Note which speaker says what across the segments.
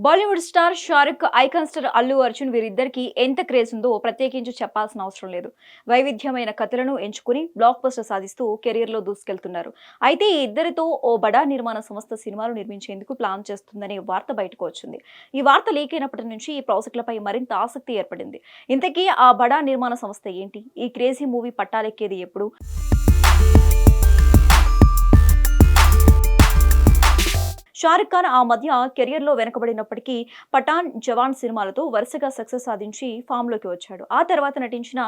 Speaker 1: Bollywood star Shahrukh, icon star Allu Arjun వీరిద్దరికి ఎంత craze ఉందో ప్రత్యేకించి చెప్పాల్సిన అవసరం లేదు. వైవిధ్యమైన కథలను ఎంచుకుని బ్లాక్ బస్టర్ సాధిస్తూ కెరీర్లో దూసుకెళ్తున్నారు. అయితే ఈ ఇద్దరితో ఓ బడా నిర్మాణ సంస్థ సినిమాలు నిర్మించేందుకు ప్లాన్ చేస్తుందనే వార్త బయటకు వచ్చింది. ఈ వార్త లీక్ అయినప్పటి నుంచి ఈ ప్రాజెక్టులపై మరింత ఆసక్తి ఏర్పడింది. ఇంతకీ ఆ బడా నిర్మాణ సంస్థ ఏంటి? ఈ క్రేజీ మూవీ పట్టాలెక్కేది ఎప్పుడు? షారుఖ్ ఖాన్ ఆ మధ్య కెరియర్లో వెనకబడినప్పటికీ పఠాన్, జవాన్ సినిమాలతో వరుసగా సక్సెస్ సాధించి ఫామ్లోకి వచ్చాడు. ఆ తర్వాత నటించిన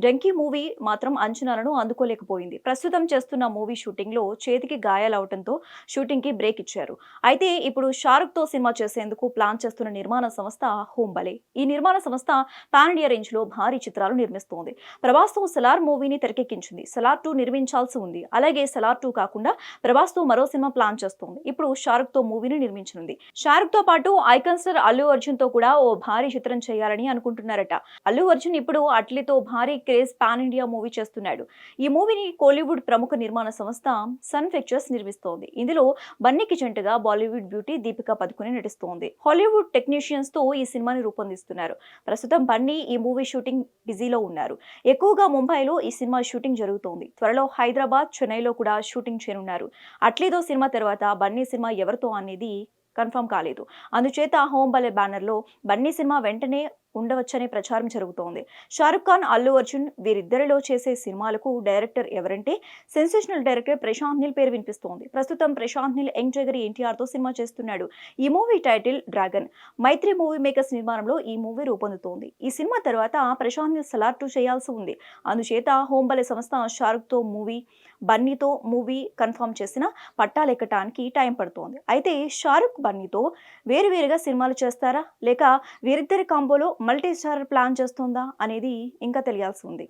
Speaker 1: డంకీ మూవీ మాత్రం అంచనాలను అందుకోలేకపోయింది. ప్రస్తుతం చేస్తున్న మూవీ షూటింగ్లో చేతికి గాయాలవడంతో షూటింగ్కి బ్రేక్ ఇచ్చారు. అయితే ఇప్పుడు షారుఖ్తో సినిమా చేసేందుకు ప్లాన్ చేస్తున్న నిర్మాణ సంస్థ హోంబలే. ఈ నిర్మాణ సంస్థ పాన్ ఇండియా రేంజ్లో భారీ చిత్రాలు నిర్మిస్తోంది. ప్రభాస్తో సలార్ మూవీని తెరకెక్కించింది. సలార్ 2 నిర్మించాల్సి ఉంది. అలాగే సలార్ 2 కాకుండా ప్రభాస్తో మరో సినిమా ప్లాన్ చేస్తోంది. ఇప్పుడు షారుఖ్ మూవీని నిర్మించనుంది. షారుఖ్ తో పాటు ఐకాన్ స్టార్ అల్లు అర్జున్ తో కూడా ఓ భారీ చిత్రం చేయాలని అనుకుంటున్నారట. అల్లు అర్జున్ ఇప్పుడు అట్లీతో భారీ క్రేజ్ పాన్ ఇండియా మూవీ చేస్తున్నాడు. ఈ మూవీని కోలీవుడ్ ప్రముఖ నిర్మాణ సంస్థ సన్ పిక్చర్స్ నిర్మిస్తోంది. ఇందులో బన్నీకి జంటగా బాలీవుడ్ బ్యూటీ దీపికా పదుకునే నటిస్తోంది. హాలీవుడ్ టెక్నీషియన్స్ తో ఈ సినిమాని రూపొందిస్తున్నారు. ప్రస్తుతం బన్నీ ఈ మూవీ షూటింగ్ బిజీలో ఉన్నారు. ఎక్కువగా ముంబైలో ఈ సినిమా షూటింగ్ జరుగుతోంది. త్వరలో హైదరాబాద్, చెన్నైలో కూడా షూటింగ్ చేయనున్నారు. అట్లీతో సినిమా తర్వాత బన్నీ సినిమా ఎవరితో అనేది కన్ఫర్మ్ కాలేదు. అందుచేత హోంబలే బ్యానర్లో బన్నీ సినిమా వెంటనే ఉండవచ్చనే ప్రచారం జరుగుతోంది. షారుఖ్ ఖాన్, అల్లు అర్జున్ వీరిద్దరిలో చేసే సినిమాలకు డైరెక్టర్ ఎవరంటే సెన్సేషనల్ డైరెక్టర్ ప్రశాంత్ నీల్ పేరు వినిపిస్తోంది. ప్రస్తుతం ప్రశాంత్ నీల్ యంగ్ జగరి ఎన్టీఆర్ తో సినిమా చేస్తున్నాడు. ఈ మూవీ టైటిల్ డ్రాగన్. మైత్రి మూవీ మేకర్స్ నిర్మాణంలో ఈ మూవీ రూపొందుతోంది. ఈ సినిమా తర్వాత ప్రశాంత్ నీల్ సలార్ 2 చేయాల్సి ఉంది. అందుచేత హోంబలే సంస్థ షారుఖ్ తో మూవీ, బన్నీతో మూవీ కన్ఫర్మ్ చేసిన పట్టాలెక్కటానికి టైం పడుతోంది. అయితే షారుఖ్, బన్నీతో వేరువేరుగా సినిమాలు చేస్తారా, లేక వీరిద్దరి కాంబోలో మల్టీ స్టారర్ ప్లాన్ చేస్తుందా అనేది ఇంకా తెలియాల్సి ఉంది.